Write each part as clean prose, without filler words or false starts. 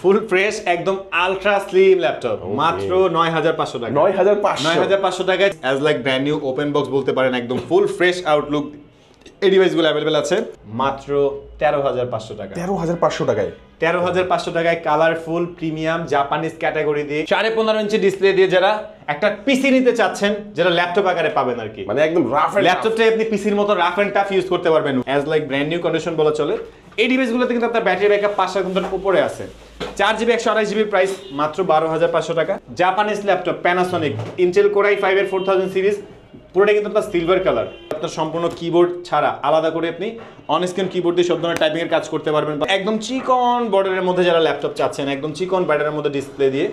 ফুল fresh একদম ultra slim laptop মাত্র 9500 টাকা 9500 টাকায় as like brand new open box বলতে পারেন একদম ফুল ফ্রেশ আউটলুক এই ডিভাইসগুলো अवेलेबल আছে মাত্র 13500 টাকা 13500 টাকায় 13500 টাকায় কালারফুল প্রিমিয়াম জাপানিজ ক্যাটাগরি দিয়ে 15.5 ইঞ্চি ডিসপ্লে দিয়ে যারা একটা পিসি নিতে চাচ্ছেন যেটা ল্যাপটপ আকারে পাবেন আর কি মানে একদম রাফ এন্ড ল্যাপটপটা আপনি পিসির মতো রাফ এন্ড টাফ ইউজ করতে পারবেন as like brand new condition বলা চলে এই ডিভাইসগুলোতে কিন্তু আপনার ব্যাটারি ব্যাকআপ 5 ঘন্টার উপরে আছে 4GB 128GB প্রাইস মাত্র 12500 টাকা Japanese laptop Panasonic Intel core i5 এর 4000 সিরিজ পুরোটা কিন্তু আপনার সিলভার কালার আপনার সম্পূর্ণ কিবোর্ড ছাড়া আলাদা করে আপনি অন স্ক্রিন কিবোর্ড দিয়ে সব ধরনের টাইপিং এর কাজ করতে পারবেন একদম চিকন বর্ডারের মধ্যে যারা ল্যাপটপ চাচ্ছেন একদম চিকন বর্ডারের মধ্যে ডিসপ্লে দিয়ে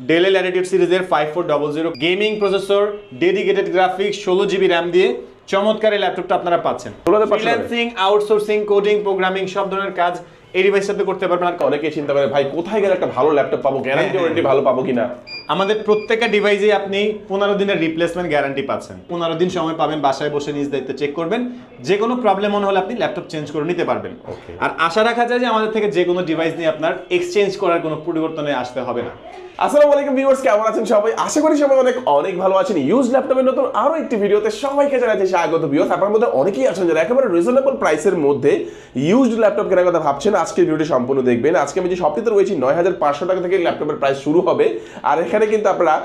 ডেল ল্যাটিটিউড সিরিজের 5400 gaming processor dedicated graphics 16GB RAM দিয়ে চমৎকার এই ল্যাপটপটা আপনারা পাচ্ছেন ফ্রিল্যান্সিং আউটসোর্সিং কোডিং প্রোগ্রামিং সব ধরনের কাজ এই ডিভাইসের সাথে করতে পারবেন আর অনেকেই চিন্তা করে ভাই কোথায় গেলে একটা ভালো ল্যাপটপ পাবো গ্যারান্টি ওয়ারেন্টি ভালো পাবো কিনা আমাদের প্রত্যেকটা ডিভাইসে আপনি 15 দিনের রিপ্লেসমেন্ট গ্যারান্টি পাচ্ছেন 15 দিন সময় পাবেন বাসায় বসে নিজ দায়িত্বে চেক করবেন যে কোনো প্রবলেম মনে হলে আপনি ল্যাপটপ চেঞ্জ করে নিতে পারবেন আর আশা রাখা যায় যে আমাদের থেকে যে কোনো ডিভাইস নিয়ে আপনার এক্সচেঞ্জ করার কোনো পরিবর্তনে আসতে হবে না আসসালামু আলাইকুম ভিউয়ার্স কেমন আছেন সবাই আশা করি সবাই অনেক ভালো আছেন ইউজ ল্যাপটপের নতুন আরো একটি ভিডিওতে সবাইকে জানাচ্ছি স্বাগত ভিউয়ার্স আপনাদের মধ্যে অনেকেই আছেন যারা একেবারে রিজনেবল প্রাইসের মধ্যে ইউজড ল্যাপটপ কেনার কথা ভাবছেন আজকের ভিডিওটি সম্পূর্ণ দেখবেন আজকে আমি যে শপটিতে রয়েছি 9500 টাকা থেকে ল্যাপটপের প্রাইস শুরু হবে আর এখানে কিন্তু আপনারা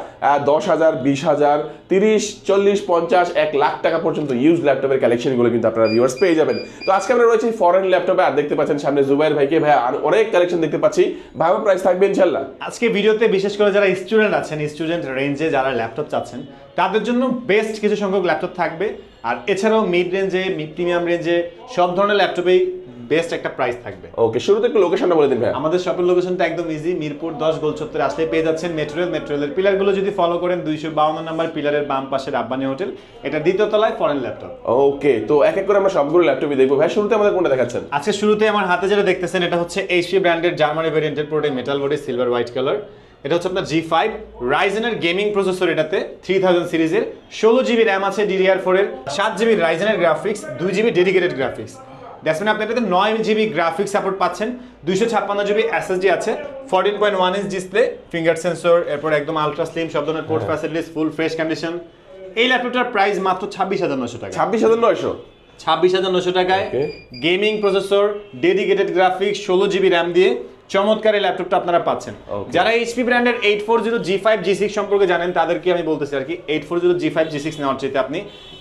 10000 20000 30 40 50 1 লাখ টাকা পর্যন্ত ইউজড ল্যাপটপের কালেকশনগুলো কিন্তু আপনারা ভিউয়ার্স পেয়ে যাবেন তো আজকে আমরা রয়েছি ফরেন ল্যাপটপে আর দেখতে পাচ্ছেন সামনে জুবাইর ভাইকে ভাই আর অনেক কালেকশন দেখতে পাচ্ছি ভালো প্রাইস থাকবে ইনশাআল্লাহ আজকে ভিডিওতে বিশেষ করে যারা স্টুডেন্ট আছেন স্টুডেন্ট রেঞ্জে যারা ল্যাপটপ চাচ্ছেন তাদের জন্য বেস্ট কিছু সংখ্যক ল্যাপটপ থাকবে আর এছাড়াও মিড রেঞ্জে প্রিমিয়াম রেঞ্জে সব ধরনের ল্যাপটপেই বেস্ট একটা প্রাইস থাকবে ওকে শুরুতে একটু লোকেশনটা বলে দিন ভাই আমাদের শপের লোকেশনটা একদম ইজি মিরপুর 10 গোল চত্বরে আসলে পেয়ে যাচ্ছেন মেট্রোরেলের পিলারগুলো যদি ফলো করেন 252 নম্বর পিলারের বাম পাশে রাব্বানি হোটেল এটা দ্বিতীয় তলায় ফরেন ল্যাপটপ ওকে তো এক এক করে আমরা সবগুলো ল্যাপটপই দেখবো ভাই শুরুতে আমাদের কোনটা দেখাচ্ছেন আজকে শুরুতে আমার হাতে যেটা দেখতেছেন এটা হচ্ছে এইচপি ব্র্যান্ডের জার্মানি ভেরিয়েন্টের পুরোটাই metal body silver white colour এটা হচ্ছে আপনার G5 রাইজেনের গেমিং প্রসেসর এটাতে 3000 সিরিজের 16GB RAM আছে DDR4 এর 7GB রাইজেনের graphics 2GB dedicated graphics that's mean আপনি এটাতে 9GB গ্রাফিক্স সাপোর্ট পাচ্ছেন 256GB SSD আছে 14.1 ইঞ্চ ডিসপ্লে ফিঙ্গার সেন্সর এরপর একদম আলট্রা স্লিম সব ধরনের পোর্ট ফ্যাসিলিটিস ফুল ফ্রেশ কন্ডিশন এই ল্যাপটপটার প্রাইস মাত্র 26900 টাকা 26900 টাকায় gaming processor dedicated graphics 16GB RAM দিয়ে চমৎকার এই ল্যাপটপটা আপনারা পাচ্ছেন যারা এইচপি ব্র্যান্ডের 840 G5 G6 সম্পর্কে জানেন তাদেরকে আমি বলতেছি আর কি 840 G5 G6 নেওয়ার চাইতে আপনি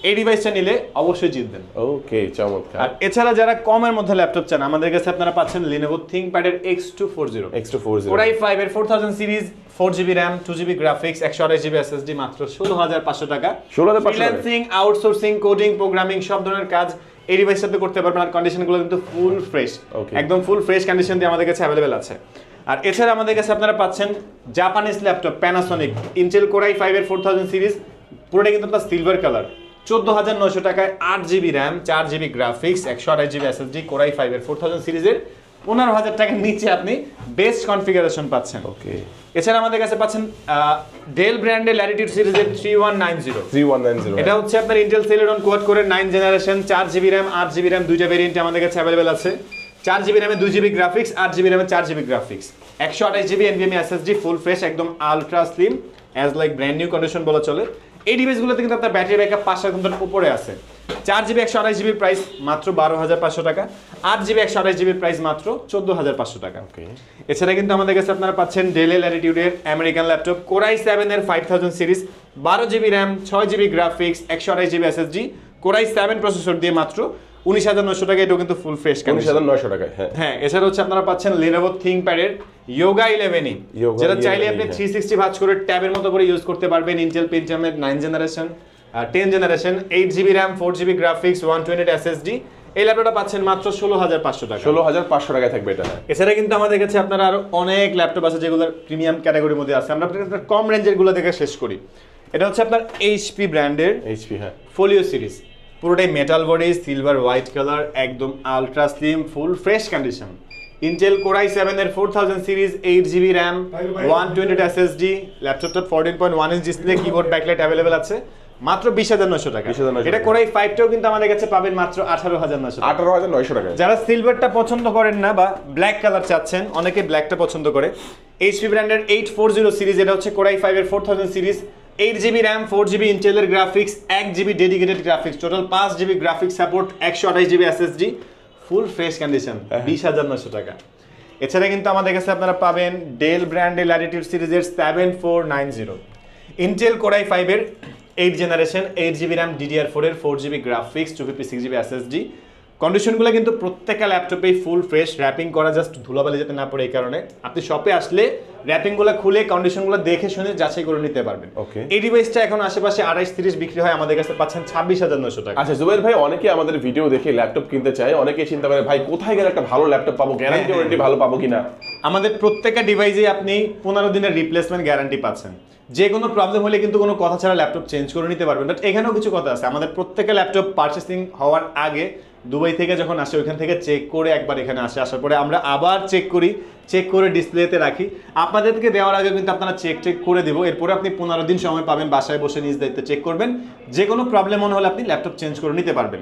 এই ডিভাইসটা নিলে অবশ্যই জিতবেন ওকে চমৎকার আর এছাড়া যারা কমের মধ্যে ল্যাপটপ চান আমাদের কাছে আপনারা পাচ্ছেন Lenovo ThinkPad এর X240 Core i5 এর 4000 series 4GB RAM 2GB graphics 128GB SSD মাত্র 16500 টাকা ফ্রিল্যান্সিং আউটসোর্সিং কোডিং প্রোগ্রামিং সব ধরনের কাজ এই ডিভাইসের সাথে করতে পারবেন আর কন্ডিশনগুলো কিন্তু ফুল ফ্রেশ একদম ফুল ফ্রেশ কন্ডিশন দিয়ে আমাদের কাছে अवेलेबल আছে আর এছাড়া আমাদের কাছে আপনারা পাচ্ছেন Japanese laptop Panasonic Intel core i5 এর 4000 সিরিজ পুরোটা কিন্তু আপনার সিলভার কালার 14900 টাকায় 8GB RAM 4GB graphics 128GB SSD core i5 এর 4000 সিরিজের 15000 টাকার নিচে আপনি বেস্ট কনফিগারেশন পাচ্ছেন ওকে এছাড়া আমাদের কাছে পাচ্ছেন ডেল ব্র্যান্ডের ল্যাটিটিউড সিরিজের 3190 এটা হচ্ছে আপনার ইন্টেল সেলেরন কোয়াড কোরের 9 generation 4GB RAM 8GB RAM দুইটা ভেরিয়েন্টে আমাদের কাছে अवेलेबल আছে 4GB RAM এ 2GB গ্রাফিক্স 8GB RAM এ 4GB graphics 128GB NVMe SSD full fresh একদম ultra slim as like brand new condition বলা চলে এই ডিভাইসগুলোতে কিন্তু আপনার ব্যাটারি ব্যাকআপ 5 ঘন্টার উপরে আছে 4GB 128GB প্রাইস মাত্র 12500 টাকা 8GB 128GB প্রাইস মাত্র 14500 টাকা ওকে এছাড়া কিন্তু আমাদের কাছে আপনারা পাচ্ছেন ডেল ল্যাটিটিউডের আমেরিকান ল্যাপটপ Core i7 এর 5000 series 12GB RAM 6GB graphics 128GB SSD Core i7 processor দিয়ে মাত্র 19900 টাকা এটাও কিন্তু ফুল ফ্রেশ কন্ডিশন 19900 টাকা হ্যাঁ এছাড়া হচ্ছে আপনারা পাচ্ছেন Lenovo ThinkPad এর Yoga 11e যেটা চাইলে আপনি 360 ভাঁজ করে ট্যাবের মতো করে ইউজ করতে পারবেন Intel Pentium এর 9 generation 10 generation 8GB RAM 4GB graphics 128 SSD এই ল্যাপটপটা পাচ্ছেন মাত্র 16500 টাকা 16500 টাকায় থাকবে এটা এছাড়া কিন্তু আমাদের কাছে আপনারা আরো অনেক ল্যাপটপ আছে যেগুলো প্রিমিয়াম ক্যাটাগরির মধ্যে আছে আমরা আপনাদের কম রেঞ্জের গুলো দেখে শেষ করি এটা হচ্ছে আপনার HP ব্র্যান্ডের HP হ্যাঁ ফোলিও সিরিজ পুরোটাই metal body silver white colour একদম ultra slim full fresh condition Intel core i7 এর 4000 সিরিজ 8GB RAM 128 SSD ল্যাপটপটা 14.1 inch display keyboard backlight available আছে মাত্র 20,900 টাকা। 20,900 এটা কোরাই 5টাও কিন্তু আমাদের কাছে পাবেন মাত্র 18,900 টাকা। 18,900 টাকা। যারা সিলভারটা পছন্দ করেন না বা ব্ল্যাক কালার চাচ্ছেন, অনেকে ব্ল্যাকটা পছন্দ করে, এইচপি ব্র্যান্ডের 840 সিরিজ, এটা হচ্ছে কোরাই 5 এর 4000 সিরিজ, 8GB র্যাম, 4GB ইন্টেলের graphics, 1GB dedicated graphics, total 5GB graphics support, 128GB SSD, full fresh condition, 20,900 টাকা। এছাড়া কিন্তু আমাদের কাছে আপনারা পাবেন ডেল ব্র্যান্ডের ল্যাটিটিউড সিরিজের 7490, ইন্টেল কোরাই 5 এর 8 জেনারেশন, 8GB র্যাম, DDR4 এর 4GB গ্রাফিক্স, 256GB এসএসডি। কন্ডিশনগুলো কিন্তু প্রত্যেকটা ল্যাপটপেই ফুল ফ্রেশ, র্যাপিং করা, জাস্ট ধুলাবালি যাতে না পড়ে এই কারণে আপনি শপে আসলে র্যাপিংগুলো খুলে কন্ডিশনগুলো দেখে শুনে যাচাই করে নিতে পারবেন। ওকে, এই ডিভাইসটা এখন আশেপাশে 28-30 বিক্রি হয়, আমাদের কাছে পাচ্ছেন 26,900 টাকা। আচ্ছা জুবাইর ভাই, অনেকে আমাদের ভিডিও দেখে ল্যাপটপ কিনতে চায়, অনেকে চিন্তা করে ভাই কোথায় গেলে একটা ভালো ল্যাপটপ পাবো, গ্যারান্টি ওয়ারেন্টি ভালো পাবো কিনা। আমাদের প্রত্যেকটা ডিভাইসে আপনি 15 দিনের রিপ্লেসমেন্ট গ্যারান্টি পাচ্ছেন। যে কোনো প্রবলেম হলে কিন্তু কোনো কথা ছাড়া ল্যাপটপ চেঞ্জ করে নিতে পারবেন। বাট এখানেও কিছু কথা আছে, আমাদের প্রত্যেকটা ল্যাপটপ পারচেসিং হওয়ার আগে দুবাই থেকে যখন আসে ওইখান থেকে চেক করে একবার এখানে আসার পরে আমরা আবার চেক করি, চেক করে ডিসপ্লেতে রাখি। আপনাদেরকে দেওয়ার আগে কিন্তু আপনারা চেক করে দেবো, এরপরে আপনি 15 দিন সময় পাবেন, বাসায় বসে নিজ দায়িত্বে চেক করবেন। যে কোনো প্রবলেম মনে হলে আপনি ল্যাপটপ চেঞ্জ করে নিতে পারবেন।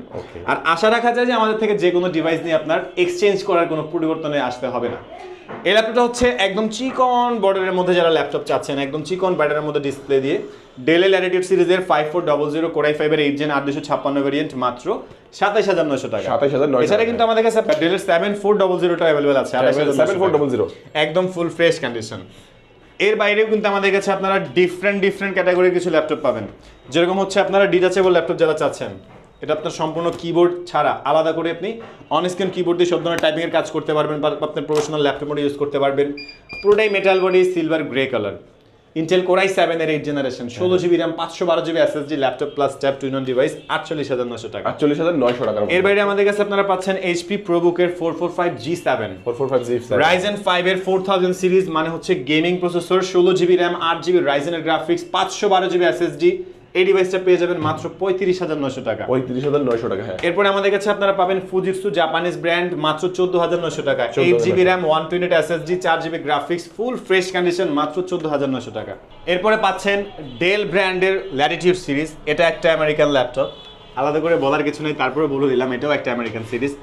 আর আশা রাখা যায় যে আমাদের থেকে যে কোনো ডিভাইস নিয়ে আপনার এক্সচেঞ্জ করার কোনো পরিবর্তনে আসতে হবে না। এই ল্যাপটপটা হচ্ছে একদম চিকন বর্ডারের মধ্যে যারা ল্যাপটপ চাচ্ছেন, একদম চিকন বর্ডারের মধ্যে ডিসপ্লে দিয়ে, ডেল ল্যাটিটিউড সিরিজের 5400 কোরাই 5 এর 8 জেন 8256 ভেরিয়েন্ট, মাত্র 27,900 টাকা। 27,900। এছাড়া কিন্তু আমাদের কাছে ডেলের 7400টা अवेलेबल আছে, 7400 একদম ফুল ফ্রেশ কন্ডিশন। এর বাইরেও কিন্তু আমাদের কাছে আপনারা ডিফারেন্ট ক্যাটাগরির কিছু ল্যাপটপ পাবেন, যেরকম হচ্ছে আপনারা ডিটাচেবল ল্যাপটপ যারা চাচ্ছেন, এটা আপনার সম্পূর্ণ কিবোর্ড ছাড়া আলাদা করে আপনি অন স্ক্রিন কিবোর্ড দিয়ে সব ধরনের টাইপিং এর কাজ করতে পারবেন, বা আপনার প্রফেশনাল ল্যাপটপ মোডে ইউজ করতে পারবেন। পুরোটাই metal body, silver grey colour, Intel Core i 7 এর 8 generation, 16GB RAM, 512GB SSD, laptop plus tab two in one device, 48,900 টাকা। 48,900 টাকা। এর বাইরে আমাদের কাছে আপনারা পাচ্ছেন এইচপি প্রোবুকের 445G7, 445G7, রাইজেন 5 এর 4000 সিরিজ, মানে হচ্ছে gaming processor, 16GB RAM, 8GB রাইজেনের গ্রাফিক্স, 512GB এসএসডি। এই ডিভাইসটা পেয়ে যাবেন মাত্র 35,900 টাকা। 35,900 টাকা, হ্যাঁ। এরপরে আমাদের কাছে আপনারা পাবেন ফুজিৎসু জাপানিজ ব্র্যান্ড, মাত্র 14,900 টাকা, 8GB RAM, 128 SSD, 4GB graphics, ফুল ফ্রেশ কন্ডিশন, মাত্র 14,900 টাকা। এরপরে পাচ্ছেন ডেল ব্র্যান্ডের ল্যাটিটিউড সিরিজ, এটা একটা আমেরিকান ল্যাপটপ, আলাদা করে বলার কিছু নেই, তারপরে বলে দিলাম এটাও একটা আমেরিকান সিরিজ।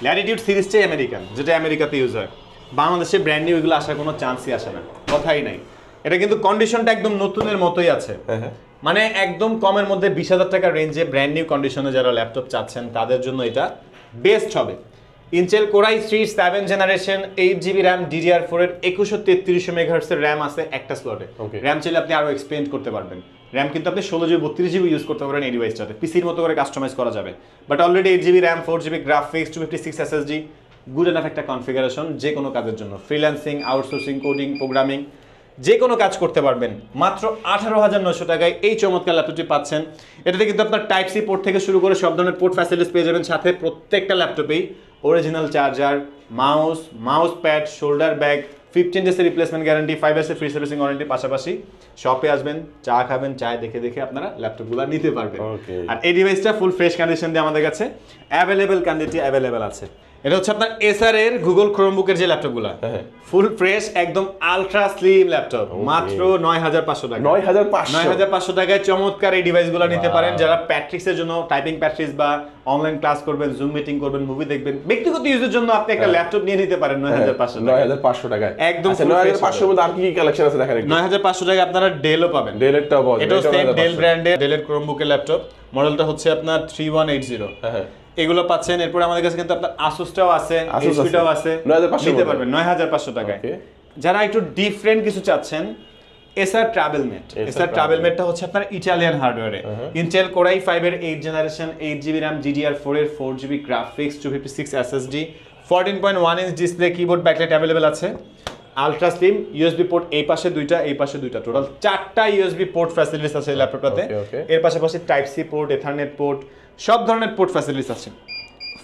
ল্যাটিটিউড সিরিজটাই আমেরিকান, যেটা আমেরিকাতে ইউজ হয়। বাংলাদেশে ব্র্যান্ড নিউ এগুলো আসার কোনো চান্সই আসে না, কথাই নাই। এটা কিন্তু কন্ডিশনটা একদম নতুনের মতোই আছে, মানে একদম কমের মধ্যে 20,000 টাকা রেঞ্জে ব্র্যান্ড নিউ কন্ডিশনে যারা ল্যাপটপ চাচ্ছেন তাদের জন্য এটা বেস্ট হবে। Intel core i 3 7 generation, 8GB RAM, DDR4 এর 2133 মেগাহার্টজ এর র্যাম আছে একটা স্লটে। র্যাম চাইলে আপনি আরো এক্সপেন্ড করতে পারবেন। র্যাম কিন্তু আপনি 16GB 32GB ইউজ করতে পারবেন এই ডিভাইসটাতে, পিসির মতো করে কাস্টমাইজ করা যাবে। But already 8GB RAM, 4GB graphics, 256 SSD, good enough একটা কনফিগারেশন যে কোনো কাজের জন্য, ফ্রিল্যান্সিং, আউটসোর্সিং, কোডিং, প্রোগ্রামিং, যে কোনো কাজ করতে পারবেন। মাত্র 18,900 টাকায় এই চমৎকার ল্যাপটপটি পাচ্ছেন। এটাতে কিন্তু আপনার টাইপ সি পোর্ট থেকে শুরু করে সব ধরনের পোর্ট ফ্যাসিলিটিস পেয়ে যাবেন, সাথে প্রত্যেকটা ল্যাপটপেই original charger, mouse pad, shoulder bag, 15 ডেজের রিপ্লেসমেন্ট গ্যারান্টি, 5 ইয়ার্সের ফ্রি সার্ভিসিং ওয়ারেন্টি, পাশাপাশি শপে আসবেন, চা খাবেন, চায় দেখে দেখে আপনারা ল্যাপটপগুলো নিতে পারবেন। আর এই ডিভাইসটা ফুল ফ্রেশ কন্ডিশন দিয়ে আমাদের কাছে অ্যাভেলেবেল আছে। এটা হচ্ছে আপনার এসার এর গুগল ক্রোমবুকের যে ল্যাপটপগুলো, ফুল ফ্রেশ একদম আলট্রা স্লিম ল্যাপটপ, মাত্র 9,500 টাকা। 9,500 টাকায় চমৎকার এই ডিভাইসগুলো নিতে পারেন, যারা প্যাট্রিক্সের জন্য, টাইপিং প্যাট্রিক্স বা অনলাইন ক্লাস করবেন, জুম মিটিং করবেন, মুভি দেখবেন, ব্যক্তিগত ইউজের জন্য আপনি একটা ল্যাপটপ নিয়ে নিতে পারেন 9,500 টাকা। একদম 9,500 মধ্যে আর কি কি কালেকশন আছে দেখেন। 9,500 টাকা আপনারা ডেলও পাবেন, ডেলেরটাও পাবেন। এটাও সেম ডেল ব্র্যান্ডের ডেলের ক্রোমবুকের ল্যাপটপ, মডেলটা হচ্ছে আপনার 3180। হ্যাঁ, এগুলো পাচ্ছেন। এরপর আমাদের কাছে কিন্তু আপনার আসুসটাও আছে, এইচপিটাও আছে, নিতে পারবেন 9,500 টাকায়। যারা একটু ডিফারেন্ট কিছু চাচ্ছেন, এসার ট্রাভেলমেটটা হচ্ছে আপনার ইটালিয়ান হার্ডওয়্যারে, ইন্টেল কোরাই 5 এর 8 জেনারেশন, 8GB র্যাম, DDR4 এর 4GB graphics, 256 SSD, 14.1 inch display, keyboard, backlight available আছে, আলট্রা স্লিম, ইউএসবি পোর্ট এই পাশে দুইটা, এই পাশে দুইটা, টোটাল 4টা ইউএসবি পোর্ট ফ্যাসিলিটিস আছে এই ল্যাপটপটাতে। এর পাশাপাশি type C port, ethernet port, সব ধরনের পোর্ট ফ্যাসিলিটিস আছে।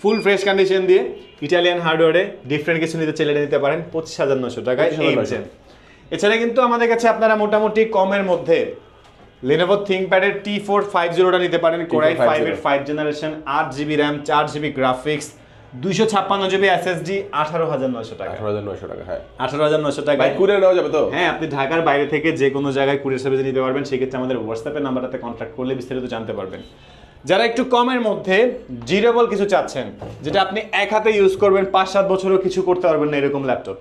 ফুল ফ্রেশ কন্ডিশন দিয়ে ইটালিয়ান হার্ডওয়্যারে ডিফারেন্ট কিছু নিতে চাইলে নিতে পারেন 25,900 টাকায়। এছাড়া কিন্তু আমাদের কাছে আপনারা মোটামুটি কমের মধ্যে Lenovo ThinkPad এর T450টা নিতে পারেন, কোরাই 5 এর 5 generation, 8GB RAM, 4GB graphics, 256 GB SSD 18,900 টাকা। 18,900 টাকা, হ্যাঁ 18,900 টাকা। ভাই কুরিয়ার নেওয়া যাবে তো? হ্যাঁ, আপনি ঢাকার বাইরে থেকে যে কোনো জায়গায় কুরিয়ার সার্ভিস নিতে পারবেন। সেক্ষেত্রে আমাদের হোয়াটসঅ্যাপের নাম্বারটাতে কন্ট্যাক্ট করলে বিস্তারিত জানতে পারবেন। যারা একটু কমের মধ্যে ডিউরেবল কিছু চাচ্ছেন, যেটা আপনি এক হাতে ইউজ করবেন 5-7 বছরও কিছু করতে পারবেন না, এরকম ল্যাপটপ,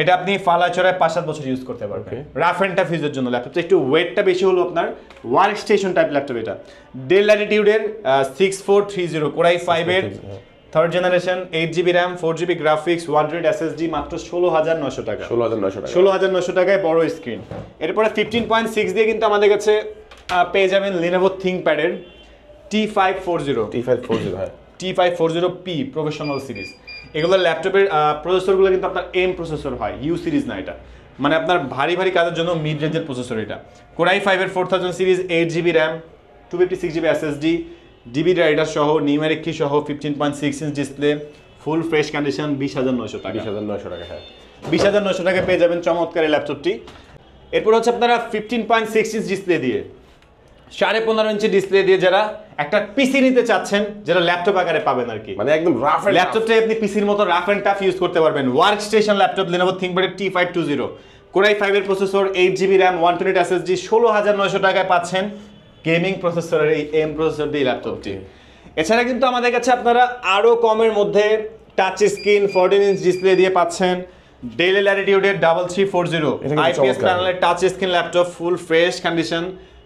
এটা আপনি ফালাচড়ায় 5-7 বছর ইউজ করতে পারবেন। রাফ এন্ড টাফ ইউজের জন্য ল্যাপটপটা একটু ওয়েটটা বেশি হলো আপনার, ওয়ার্ক স্টেশন টাইপ ল্যাপটপ এটা। ডেল ল্যাটিটিউডের 6430 কোরাই 5 এর third generation, 8GB RAM, 4GB graphics, 128 SSD, মাত্র 16,900 টাকা। 16,900 টাকা, 16,900 টাকায় বড় স্ক্রিন। এরপরে 15.6 দিয়ে কিন্তু আমাদের কাছে পেয়ে যাবেন লিনোভো থিংকপ্যাড এর T540, হ্যাঁ T540P প্রফেশনাল সিরিজ। এগুলোর ল্যাপটপের প্রসেসরগুলো কিন্তু আপনার এম প্রসেসর হয়, ইউ সিরিজ না এটা, মানে আপনার ভারী ভারী কাজের জন্য মিড রেঞ্জের প্রসেসর এটা। কোরাই 5 এর 4000 series, 8GB RAM, 256GB SSD, DVD writer সহ, নিউমেরিক কি সহ, 15.6 inch display, full fresh condition, 20,900 টাকা। 20,900 টাকা, হ্যাঁ 20,900 টাকায় পেয়ে যাবেন চমৎকার এই ল্যাপটপটি। এরপর হচ্ছে আপনারা 15.6 ইঞ্চ ডিসপ্লে দিয়ে, 15.5 ইঞ্চি ডিসপ্লে দিয়ে যারা একটা পিসি নিতে চাচ্ছেন, যেটা ল্যাপটপ আকারে পাবেন আর কি, মানে একদম রাফ এন্ড ল্যাপটপটাই আপনি পিসির মতো রাফ এন্ড টাফ ইউজ করতে পারবেন। Work station laptop Lenovo ThinkPad T520, core i 5 এর প্রসেসর, 8GB র্যাম, 128 SSD, 16,900 টাকায় পাচ্ছেন গেমিং প্রসেসরের এই এম প্রসেসর দিয়ে ল্যাপটপটি। এছাড়া কিন্তু আমাদের কাছে আপনারা আরো কমের মধ্যে টাচ স্ক্রিন 14 ইঞ্চ ডিসপ্লে দিয়ে পাচ্ছেন ডেল ল্যাটিটিউডের 3340 আইপিএস প্যানেলের টাচ স্ক্রিন ল্যাপটপ, ফুল fresh condition,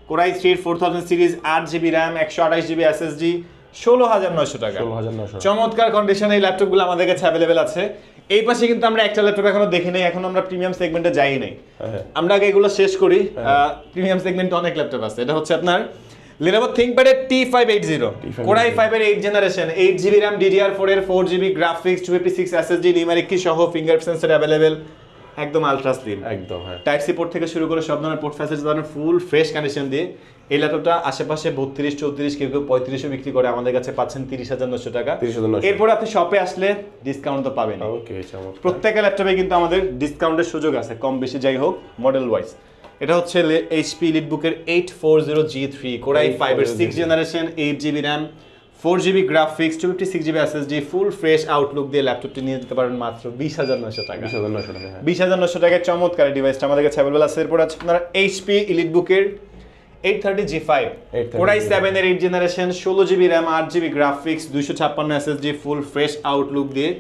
core i 3 4000 series, 8GB RAM, 128GB SSD, 16,900 টাকা। 16,900 চমৎকার কন্ডিশনে এই ল্যাপটপগুলো আমাদের কাছে অ্যাভেলেবেল আছে। এই পাশে কিন্তু আমরা একটা ল্যাপটপ এখনো দেখি নাই, এখন আমরা প্রিমিয়াম সেগমেন্টে যাই নাই। আমরা আগে এগুলো শেষ করি, প্রিমিয়াম সেগমেন্টে অনেক ল্যাপটপ আছে। এটা হচ্ছে আপনার লিনোভো থিংকপ্যাড T580, কোরাই 5 এর 8 জেনারেশন, 8GB র্যাম, DDR4 এর 4GB graphics, 256 SSD, numeric key সহ, ফিঙ্গার সেন্সর অ্যাভেলেবেল, একদম আলট্রা স্লিম, একদম হ্যাঁ টাইপ সি পোর্ট থেকে শুরু করে সব ধরনের পোর্ট ফ্যাসিলিটি ধরনের ফুল ফ্রেশ কন্ডিশন দিয়ে এই ল্যাপটপটা আশেপাশে 32, 34, কেউ 35 বিক্রি করে, আমাদের কাছে পাচ্ছেন 30,900 টাকা। 30,900। এরপর আপনি শপে আসলে ডিসকাউন্ট তো পাবেন। ওকে, প্রত্যেকটা ল্যাপটপে কিন্তু আমাদের ডিসকাউন্টের সুযোগ আছে, কম বেশি যাই হোক মডেল ওয়াইজ। এটা হচ্ছে এইচপি এলিটবুকের 840G3 কোরাই 5 এর 6 generation, 8GB RAM, 4GB graphics, 256GB SSD, full fresh Outlook দিয়ে ল্যাপটপটি নিয়ে যেতে পারেন মাত্র 20,900 টাকা। 20,900 টাকা, 20,900 টাকায় চমৎকার ডিভাইসটা আমাদের কাছে অ্যাভেলেবল আছে। এরপর আছে আপনারা এইচপি এলিটবুকের 830G5 কোরাই 7 এর 8 generation, 16GB RAM, 8GB graphics, 256 SSD, full fresh Outlook দিয়ে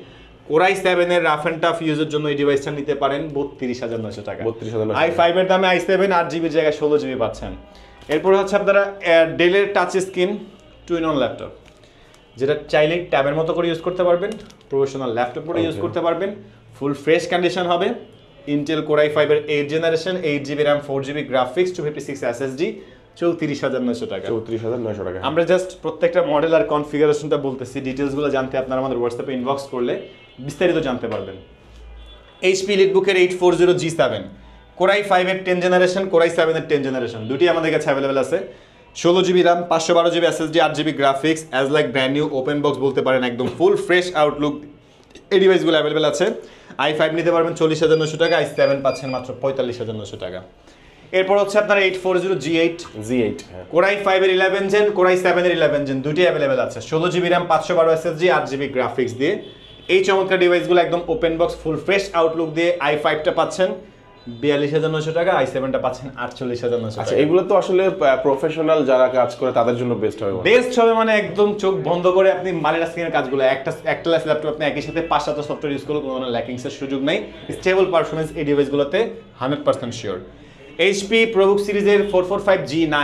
কোরাই 7 এর রাফ এন্ড টাফ ইউজের জন্য এই ডিভাইসটা নিতে পারেন 32,900 টাকা। 32,900 i5 এর দামে i7 8GB এর জায়গায় 16GB পাচ্ছেন। এরপর হচ্ছে আপনারা ডেলের টাচ স্ক্রিন 2-in-1 ল্যাপটপ, যেটা চাইলে ট্যাবের মতো করে ইউজ করতে পারবেন, প্রফেশনাল ল্যাপটপ করে ইউজ করতে পারবেন, ফুল ফ্রেশ কন্ডিশন হবে। ইন্টেল কোরাই 5 এর 8 generation, 8GB RAM, 4GB graphics, 256 SSD, 34,900 টাকা। 34,900 টাকা। আমরা জাস্ট প্রত্যেকটা মডেল আর কনফিগারেশনটা বলতেছি, ডিটেইলসগুলো জানতে আপনারা আমাদের হোয়াটসঅ্যাপে ইনবক্স করলে বিস্তারিত জানতে পারবেন। এইচপি এলিটবুকের 840G7 কোরাই 5 এর 10 জেনারেশন, কোরাই 7 এর 10 জেনারেশন, দুটি আমাদের কাছে অ্যাভেলেবেল আছে। 16GB RAM, 512GB SSD, 8GB graphics, as like brand new open box বলতে পারেন, একদম ফুল ফ্রেশ আউটলুক এই ডিভাইসগুলো অ্যাভেলেবেল আছে। i5 নিতে পারবেন 40,900 টাকা, i7 পাচ্ছেন মাত্র 45,900 টাকা। এরপর হচ্ছে আপনার 840G8 কোরাই 5 এর 11 জেন, কোরাই 7 এর 11 জেন, দুটি অ্যাভেলেবেল আছে। 16GB RAM, 512 SSD, 8GB graphics দিয়ে এই চমৎকার ডিভাইসগুলো একদম open box full fresh Outlook দিয়ে i5টা পাচ্ছেন 42,900 টাকা, i7টা পাচ্ছেন 48,900 টাকা। আচ্ছা, এগুলো তো আসলে প্রফেশনাল যারা কাজ করে তাদের জন্য বেস্ট হবে। বেস্ট হবে মানে একদম চোখ বন্ধ করে আপনি মাল্টিটাস্কিংয়ের কাজগুলো, একটা ল্যাপটপ আপনি একই সাথে 5-7টা সফটওয়্যার ইউজ করলে কোনো ধরনের ল্যাকিংসের সুযোগ নেই। স্টেবল পারফরমেন্স এই ডিভাইসগুলোতে 100% শিওর। এইচপি প্রোবুক সিরিজের 445G9,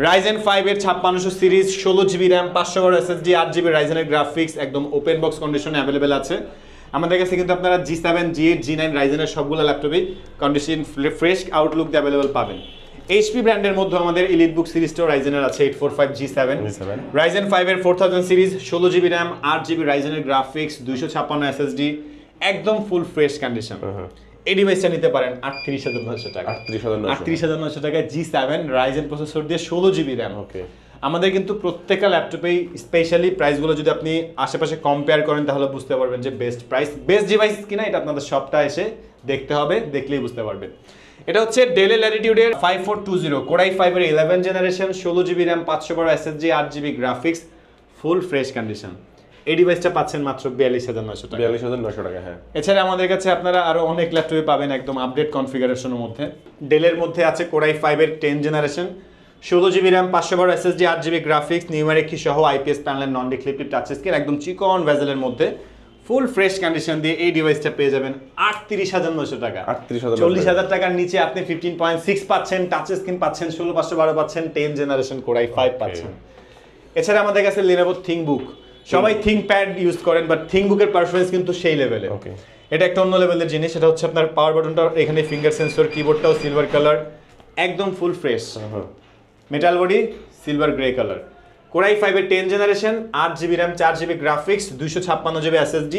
রাইজেন 5 এর 5600 series, 16GB RAM, 512 SSD, 8GB রাইজেনের গ্রাফিক্স, একদম ওপেন বক্স কন্ডিশনে অ্যাভেলেবেল আছে আমাদের কাছে। কিন্তু আপনারা G7, G8, G9 রাইজেনের সবগুলো ল্যাপটপই কন্ডিশন ফ্রেশ আউটলুক দিয়ে অ্যাভেলেবেল পাবেন। এইচপি ব্র্যান্ডের মধ্যে আমাদের এলিটবুক সিরিজটাও রাইজেনের আছে 845G7, রাইজেন 5 এর 4000 সিরিজ, 16GB র্যাম, 8GB রাইজেনের গ্রাফিক্স, 256 SSD, একদম ফুল ফ্রেশ কন্ডিশন। এই ডিভাইসটা নিতে পারেন 38,900 টাকা। 38,900 টাকায় G7 রাইজেন প্রসেসর দিয়ে 16GB র্যাম। ওকে, আমাদের কিন্তু প্রত্যেকটা ল্যাপটপেই স্পেশালি প্রাইসগুলো যদি আপনি আশেপাশে কম্পেয়ার করেন তাহলে বুঝতে পারবেন যে বেস্ট প্রাইস, বেস্ট ডিভাইস কিনা এটা আপনাদের সবটা এসে দেখতে হবে, দেখলেই বুঝতে পারবেন। এটা হচ্ছে ডেল ল্যাটিটিউডের 5420 কোরাই 5 এর 11 generation, 16GB RAM, 512 SSD, 8GB graphics, ফুল ফ্রেশ কন্ডিশন। এই ডিভাইসটা পাচ্ছেন মাত্র 42,900 টাকা। 42,900 টাকা, হ্যাঁ। এছাড়া আমাদের কাছে আপনারা আরো অনেক ল্যাপটপে পাবেন একদম আপডেট কনফিগারেশনের মধ্যে। ডেলের মধ্যে আছে কোরাই 5 এর 10 generation, 16GB RAM, 512 SSD, 8GB graphics, numeric key সহ IPS প্যানেল, নন ডিক্লিপটিভ টাচ স্ক্রিন, একদম চিকন ভেজেলের মধ্যে ফুল ফ্রেশ কন্ডিশন দিয়ে এই ডিভাইসটা পেয়ে যাবেন 38,900 টাকা। 40,000 টাকার নিচে আপনি 15.6 পাচ্ছেন, টাচ স্ক্রিন পাচ্ছেন, 16512 পাচ্ছেন, 10 জেনারেশন কোরাই 5 পাচ্ছেন। এছাড়া আমাদের কাছে Lenovo ThinkBook, সবাই ThinkPad ইউজ করেন বাট ThinkBook এর পারফরম্যান্স কিন্তু সেই লেভেলে। এটা একটা অন্য লেভেলের জিনিস। এটা হচ্ছে আপনার পাওয়ার বাটনটা এখানে ফিঙ্গার সেন্সর, কিবোর্ডটাও সিলভার কালার, একদম full fresh, metal body, silver grey colour. Core i 5 এর 10 generation, 8GB RAM, 4GB graphics, 256GB SSD।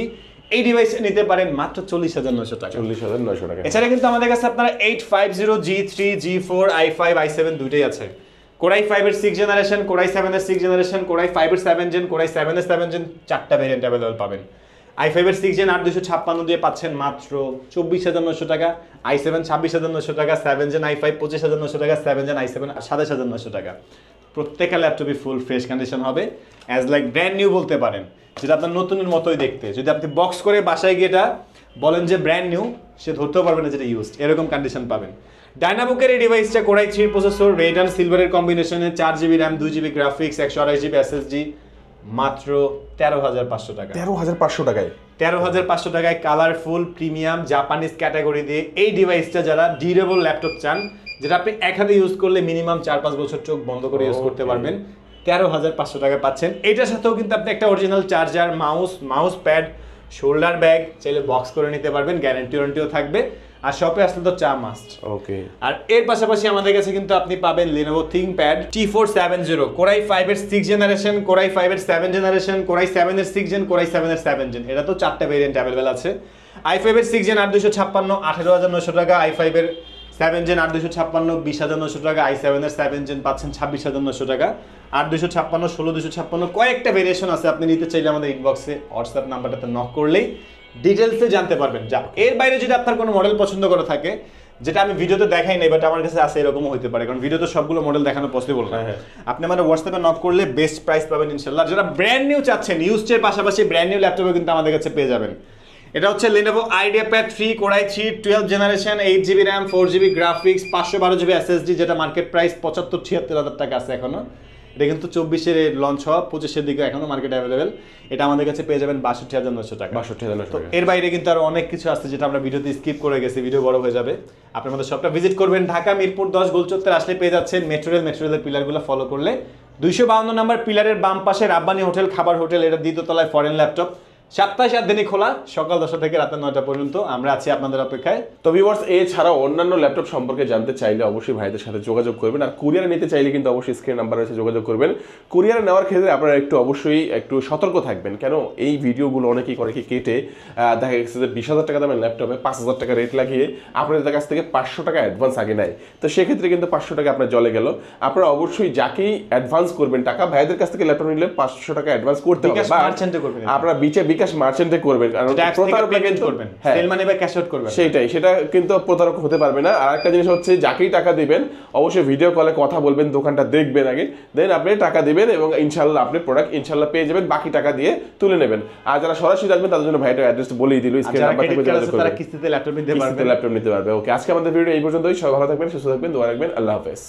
এই ডিভাইস নিতে পারেন মাত্র 40,900 টাকা। 40,900 টাকা। এছাড়া কিন্তু আমাদের কাছে আপনারা 850, G3, G4, i5, i7 দুইটাই আছে। কোরাই 5 এর 6 জেনারেশন, কোরাই 7 এর 6 জেনারেশন, কোরাই 5 এর 7 জেন, কোরাই 7 এর 7 জেন, চারটা ভেরিয়েন্ট अवेलेबल পাবেন। i5 এর 6 জেন 8256 দিয়ে পাচ্ছেন মাত্র 24,900 টাকা, i7 26,900 টাকা, 7 জেন i5 25,900 টাকা, 7 জেন i7 27,900 টাকা। প্রত্যেকটা ল্যাপটপই ফুল ফ্রেশ কন্ডিশন হবে, অ্যাজ লাইক ব্র্যান্ড নিউ বলতে পারেন, যেটা আপনার নতুনের মতোই দেখতে। যদি আপনি বক্স করে বাসায় গিয়ে এটা বলেন যে ব্র্যান্ড নিউ, সে ধরতেও পারবে না যেটা ইউজড, এরকম কন্ডিশন পাবেন। ডায়নাবুকের এই ডিভাইসটা কোরাই 3 প্রসেসর, রেড অ্যান্ড সিলভারের কম্বিনেশনে, 4GB RAM, 2GB graphics, 128GB SSD, মাত্র 13,500 টাকা। 13,500 টাকায় 13,500 টাকায় কালারফুল প্রিমিয়াম জাপানিজ ক্যাটাগরি দিয়ে এই ডিভাইসটা যারা ডিউরেবল ল্যাপটপ চান, যেটা আপনি এক হাতে ইউজ করলে মিনিমাম 4-5 বছর চোখ বন্ধ করে ইউজ করতে পারবেন, 13,500 টাকা পাচ্ছেন। এটার সাথেও কিন্তু আপনি একটা original charger, mouse pad, shoulder bag চাইলে বক্স করে নিতে পারবেন, ওয়ারেন্টিও থাকবে। আর শপে আসলে তো চা মাস্ট। ওকে। আর এর পাশাপাশি আমাদের কাছে কিন্তু আপনি পাবেন Lenovo ThinkPad T470, কোরাই 5 এর 6 জেনারেশন, কোরাই 5 এর 7 জেনারেশন, কোরাই 7 এর 6 জেন, কোরাই 7 এর 7 জেন। এটা তো চারটা ভেরিয়েন্ট अवेलेबल আছে। i5 এর 6 জেন 8256, 18,900 টাকা, i5 এর 7 জেন 8256, 20,900 টাকা, i7 এর 7 জেন পাচ্ছেন 26,900 টাকা, 8,256, 16,256 কয়েকটা ভেরিয়েশন আছে। আপনি নিতে চাইলে আমাদের ইনবক্সে হোয়াটসঅ্যাপ নাম্বারটাতে নক করলেই ডিটেলসে জানতে পারবেন। যা এর বাইরে যদি আপনার কোনো মডেল পছন্দ করে থাকে, যেটা আমি ভিডিওতে দেখাই নাই বাট আমার কাছে আছে, এরকমও হতে পারে, কারণ ভিডিওতে সবগুলো মডেল দেখানো পসিবল না। আপনি আমাদের হোয়াটসঅ্যাপে নক করলে বেস্ট প্রাইস পাবেন ইনশাল্লাহ। যারা ব্র্যান্ড নিউ চাচ্ছেন, ইউজডের পাশাপাশি ব্র্যান্ড নিউ ল্যাপটপও কিন্তু আমাদের কাছে পেয়ে যাবেন। এটা হচ্ছে Lenovo IdeaPad 3 core i 3 12 generation, 8GB RAM, 4GB graphics, 512GB SSD, যেটা মার্কেট প্রাইস 75-76 হাজার টাকা আছে এখনো। এটা কিন্তু 24-এর লঞ্চ হওয়া, 25-এর দিকে এখনো মার্কেট অ্যাভেলেবেল। এটা আমাদের কাছে পেয়ে যাবেন 62,900 টাকা। 62,900 টাকা। এর বাইরে কিন্তু আরো অনেক কিছু আছে যেটা আমরা ভিডিওতে স্কিপ করে গেছি, ভিডিও বড় হয়ে যাবে। আপনি আমাদের শপটা ভিজিট করবেন, ঢাকা মিরপুর 10 গোলচত্বর আসলে পেয়ে যাচ্ছেন। মেট্রোরেলের পিলারগুলো ফলো করলে 252 নম্বর পিলারের বাম পাশে রাব্বানি হোটেল, খাবার হোটেল, এটা দ্বিতীয় তলায় ফরেন ল্যাপটপ। সপ্তাহে 7 দিনই খোলা, সকাল 10টা থেকে রাত 9টা পর্যন্ত। আমরা আছি আপনাদের অপেক্ষায়। তো ভিউয়ার্স, এছাড়াও অন্যান্য ল্যাপটপ সম্পর্কে জানতে চাইলে অবশ্যই ভাইদের সাথে যোগাযোগ করবেন। আর কুরিয়ারে নিতে চাইলে কিন্তু অবশ্যই স্ক্রিন নাম্বার রয়েছে, যোগাযোগ করবেন। কুরিয়ারে নেওয়ার ক্ষেত্রে আপনারা একটু সতর্ক থাকবেন, কেন এই ভিডিওগুলো অনেকেই করে কি কেটে দেখা গেছে যে 20,000 টাকা দামের ল্যাপটপে 5,000 টাকা রেট লাগিয়ে আপনাদের কাছ থেকে 500 টাকা অ্যাডভান্স আগে নেয়। তো সেক্ষেত্রে কিন্তু 500 টাকা আপনার জলে গেল। আপনারা অবশ্যই যাকেই অ্যাডভান্স করবেন টাকা, ভাইদের কাছ থেকে ল্যাপটপ নিলে 500 টাকা অ্যাডভান্স করতে হবে, বা আপনারা বিকাশ মার্চেন্টে করবেন। সেটা কিন্তু প্রতারক হতে পারবে না। আর একটা জিনিস হচ্ছে, যাকেই টাকা দিবেন অবশ্যই ভিডিও কলে কথা বলবেন, দোকানটা দেখবেন আগে, দেন আপনি টাকা দিবেন এবং ইনশাল্লাহ আপনি প্রোডাক্ট ইনশাল্লাহ পেয়ে যাবেন, বাকি টাকা দিয়ে তুলে নেবেন। আর যারা সরাসরি আসবেন তাদের জন্য ভাইটার অ্যাড্রেস বলেই দিল, স্ক্রিনে নাম্বার থেকে যোগাযোগ করবেন, তারা কিস্তিতে ল্যাপটপ নিতে পারবে। ওকে, আজকে আমাদের ভিডিও এই পর্যন্তই। সবাই ভালো থাকবেন, সুস্থ থাকবেন, দোয়া রাখবেন। আল্লাহ হাফেজ।